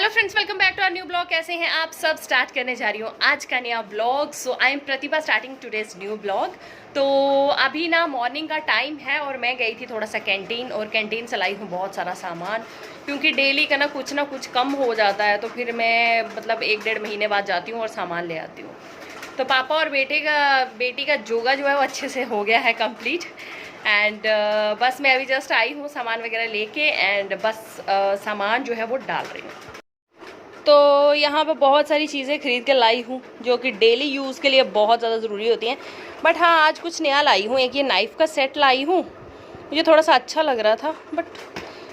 Hello friends, welcome back to our new blog. कैसे हैं आप सब? स्टार्ट करने जा रही हूँ आज का नया blog. So I am Pratibha starting today's new blog. तो अभी ना मॉर्निंग का टाइम है और मैं गई थी थोड़ा सा कैंटीन, और कैंटीन से लाई हूँ बहुत सारा सामान, क्योंकि डेली का ना कुछ कम हो जाता है। तो फिर मैं मतलब 1-1.5 महीने बाद जाती हूँ और सामान ले आती हूँ। तो पापा और बेटी का जोगा जो है वो अच्छे से हो गया है कंप्लीट। एंड बस मैं अभी जस्ट आई हूँ सामान वगैरह लेके, एंड बस सामान जो है वो डाल रही हूँ। तो यहाँ पे बहुत सारी चीज़ें खरीद के लाई हूँ जो कि डेली यूज़ के लिए बहुत ज़्यादा ज़रूरी होती हैं। बट हाँ, आज कुछ नया लाई हूँ। एक ये नाइफ़ का सेट लाई हूँ, मुझे थोड़ा सा अच्छा लग रहा था, बट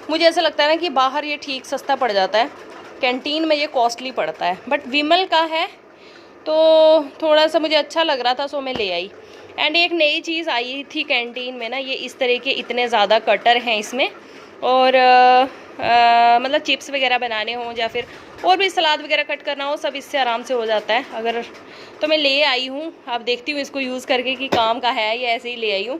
मुझे ऐसा लगता है ना कि बाहर ये ठीक सस्ता पड़ जाता है, कैंटीन में ये कॉस्टली पड़ता है। बट विमल का है तो थोड़ा सा मुझे अच्छा लग रहा था, सो मैं ले आई। एंड एक नई चीज़ आई थी कैंटीन में ना, ये इस तरह के इतने ज़्यादा कटर हैं इसमें, और मतलब चिप्स वगैरह बनाने हों या फिर और भी सलाद वगैरह कट करना हो, सब इससे आराम से हो जाता है। अगर तो मैं ले आई हूँ, अब देखती हूँ इसको यूज़ करके कि काम का है, ये ऐसे ही ले आई हूँ।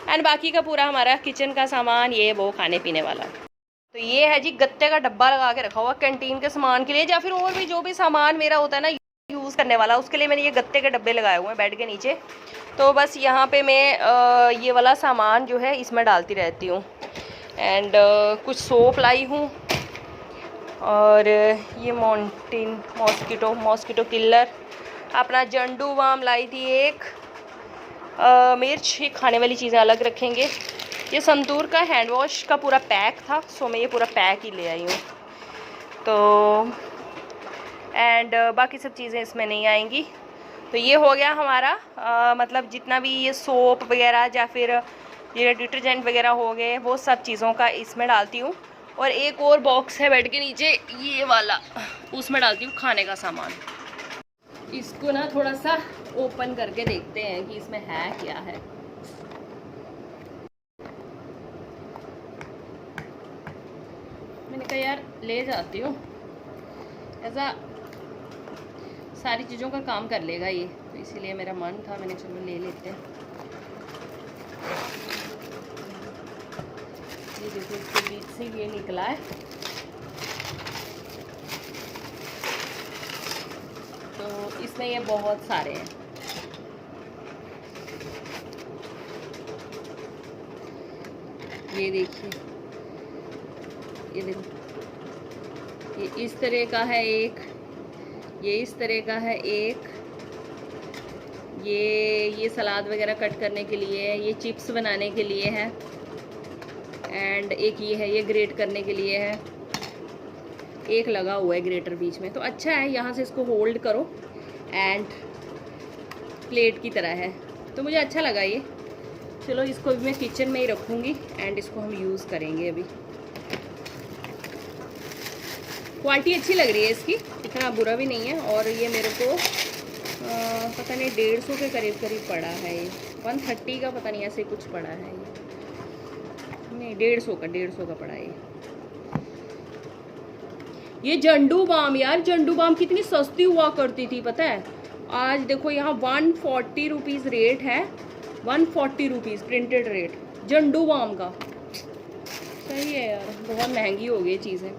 एंड बाकी का पूरा हमारा किचन का सामान, ये वो खाने पीने वाला। तो ये है जी गत्ते का डब्बा लगा के रखा हुआ कैंटीन के सामान के लिए, या फिर और भी जो भी सामान मेरा होता है ना यूज़ करने वाला, उसके लिए मैंने ये गत्ते के डब्बे लगाए हुए हैं बेड के नीचे। तो बस यहाँ पे मैं ये वाला सामान जो है इसमें डालती रहती हूँ। एंड कुछ सोप लाई हूँ, और ये मॉस्किटो किलर, अपना जंडू बाम लाई थी एक, मिर्च, ये खाने वाली चीज़ें अलग रखेंगे। ये संतूर का हैंड वॉश का पूरा पैक था, सो मैं ये पूरा पैक ही ले आई हूँ। तो एंड बाकी सब चीज़ें इसमें नहीं आएंगी। तो ये हो गया हमारा मतलब जितना भी ये सोप वगैरह या फिर ये डिटर्जेंट वगैरह हो गए, वो सब चीज़ों का इसमें डालती हूँ। और एक और बॉक्स है बेड के नीचे, ये वाला, उसमें डालती हूँ खाने का सामान। इसको ना थोड़ा सा ओपन करके देखते हैं कि इसमें है क्या है। मैंने कहा यार ले जाती हूँ, ऐसा सारी चीज़ों का काम कर लेगा ये, तो इसीलिए मेरा मन था, मैंने चलो ले लेते हैं। ये देखो, इसके बीच से ये निकला है। तो इसमें ये बहुत सारे हैं। ये देखिए, ये देखो, ये इस तरह का है एक, ये इस तरह का है एक, ये सलाद वगैरह कट करने के लिए है, ये चिप्स बनाने के लिए है, एंड एक ये है, ये ग्रेट करने के लिए है। एक लगा हुआ है ग्रेटर बीच में, तो अच्छा है, यहाँ से इसको होल्ड करो एंड प्लेट की तरह है, तो मुझे अच्छा लगा ये। चलो इसको भी मैं किचन में ही रखूँगी एंड इसको हम यूज़ करेंगे। अभी क्वालिटी अच्छी लग रही है इसकी, इतना बुरा भी नहीं है। और ये मेरे को पता नहीं 150 के करीब पड़ा है ये, 130 का पता नहीं ऐसे कुछ पड़ा है ये, नहीं 150 का पड़ा है ये जंडू बाम। यार जंडू बाम कितनी सस्ती हुआ करती थी पता है, आज देखो यहाँ 140 रुपीज़ रेट है, 140 rupees printed rate Zandu balm का। सही है यार, बहुत महंगी हो गई चीज़ें।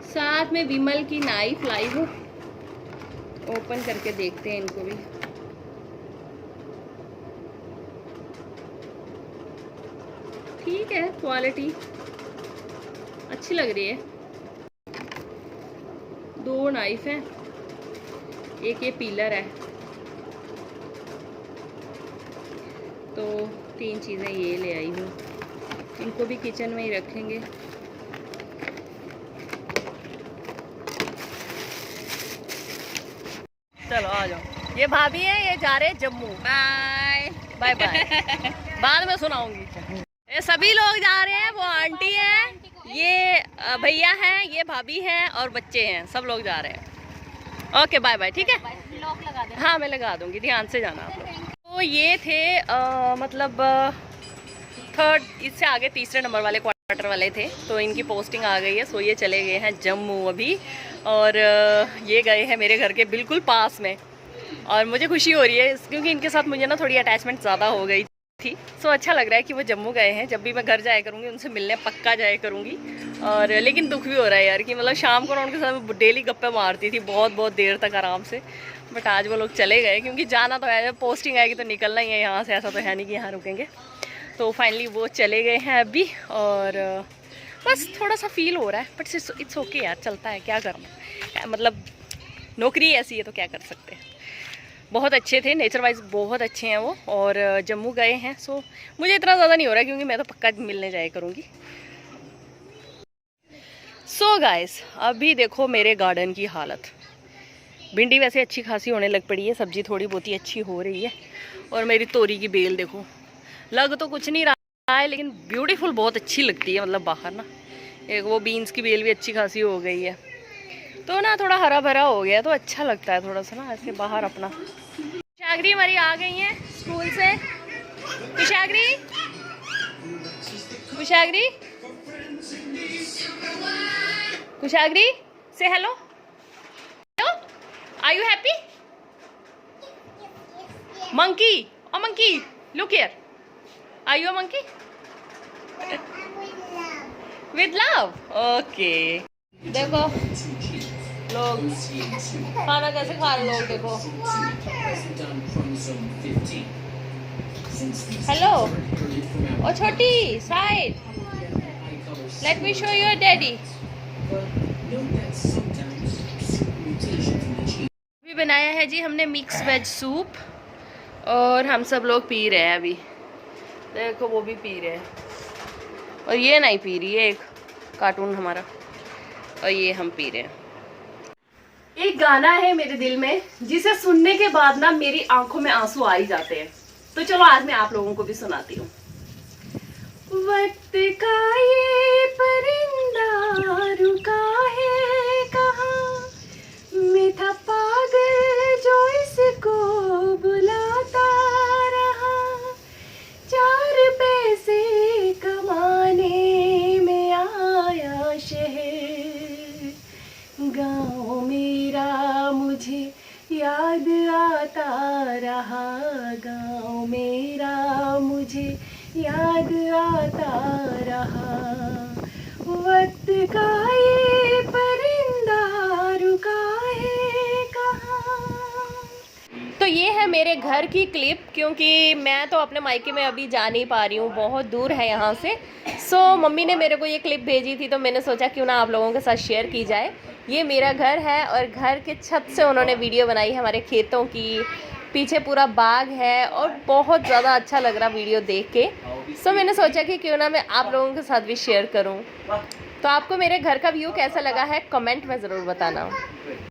साथ में विमल की नाइफ लाई हूँ, ओपन करके देखते हैं इनको भी। ठीक है, क्वालिटी अच्छी लग रही है। 2 नाइफ हैं, एक ये पीलर है, तो 3 चीज़ें ये ले आई हूँ। इनको भी किचन में ही रखेंगे। चलो आ जाओ। ये भाभी है, ये जा रहे हैं जम्मू। बाय बाय बाय बाद में सुनाऊंगी। ये सभी लोग जा रहे हैं, वो आंटी है, ये भैया हैं, ये भाभी हैं, और बच्चे हैं, सब लोग जा रहे हैं। ओके बाय बाय, ठीक है, लगा दे। हाँ मैं लगा दूंगी, ध्यान से जाना आप लोग। तो ये थे मतलब थर्ड, इससे आगे तीसरे नंबर वाले क्वार्टर वाले थे, तो इनकी पोस्टिंग आ गई है, सो ये चले गए हैं जम्मू अभी। और ये गए हैं मेरे घर के बिल्कुल पास में, और मुझे खुशी हो रही है क्योंकि इनके साथ मुझे ना थोड़ी अटैचमेंट ज़्यादा हो गई थी। सो अच्छा लग रहा है कि वो जम्मू गए हैं। जब भी मैं घर जाया करूँगी उनसे मिलने पक्का जाया करूँगी। और लेकिन दुख भी हो रहा है यार कि मतलब शाम को ना उनके साथ डेली गप्पे मारती थी बहुत बहुत देर तक आराम से। बट आज वो लोग चले गए क्योंकि जाना तो है, जब पोस्टिंग आएगी तो निकलना ही है यहाँ से, ऐसा तो है नहीं कि यहाँ रुकेंगे। तो फाइनली वो चले गए हैं अभी और बस थोड़ा सा फील हो रहा है बट इट्स ओके यार, चलता है, क्या करना, मतलब नौकरी ऐसी है तो क्या कर सकते हैं। बहुत अच्छे थे, नेचर वाइज बहुत अच्छे हैं वो और जम्मू गए हैं। सो मुझे इतना ज़्यादा नहीं हो रहा है क्योंकि मैं तो पक्का मिलने जाया करूँगी। सो गाइस अभी देखो मेरे गार्डन की हालत। भिंडी वैसे अच्छी खासी होने लग पड़ी है, सब्जी थोड़ी बहुत ही अच्छी हो रही है और मेरी तोरी की बेल देखो, लग तो कुछ नहीं रहा है लेकिन ब्यूटीफुल बहुत अच्छी लगती है, मतलब बाहर ना। एक वो बीन्स की बेल भी अच्छी खासी हो गई है तो ना थोड़ा हरा भरा हो गया तो अच्छा लगता है थोड़ा सा ना ऐसे बाहर अपना। कुशाग्री हमारी आ गई हैं स्कूल से। कुशाग्री, कुशाग्री, कुशाग्री से hello. Hello, are you happy? Monkey, oh monkey, look here, are you a monkey? With love, okay. देखो लोग खाना कैसे खा रहे लोग, देखो। हेलो, ओ छोटी side, let me show your daddy. अभी बनाया है जी हमने मिक्स वेज सूप और हम सब लोग पी रहे हैं अभी। देखो वो भी पी रहे हैं और ये नहीं पी रही है, एक कार्टून हमारा, और ये हम पी रहे हैं। एक गाना है मेरे दिल में जिसे सुनने के बाद ना मेरी आंखों में आंसू आ ही जाते हैं, तो चलो आज मैं आप लोगों को भी सुनाती हूँ। वक्त का ये परिंदा रुका है कहाँ, मैं था पागल जो इसको बुलाता रहा, 4 पैसे कमाने में आया शहर, गाँव मेरा मुझे याद आता रहा, गाँव मेरा मुझे याद आता रहा, वक्त का ये परिंदा रुका है कहाँ। तो ये है मेरे घर की क्लिप, क्योंकि मैं तो अपने मायके में अभी जा नहीं पा रही हूँ, बहुत दूर है यहाँ से। सो मम्मी ने मेरे को ये क्लिप भेजी थी तो मैंने सोचा क्यों ना आप लोगों के साथ शेयर की जाए। ये मेरा घर है और घर के छत से उन्होंने वीडियो बनाई है हमारे खेतों की, पीछे पूरा बाग है और बहुत ज़्यादा अच्छा लग रहा वीडियो देख के। सो मैंने सोचा कि क्यों ना मैं आप लोगों के साथ भी शेयर करूं। तो आपको मेरे घर का व्यू कैसा लगा है कमेंट में ज़रूर बताना।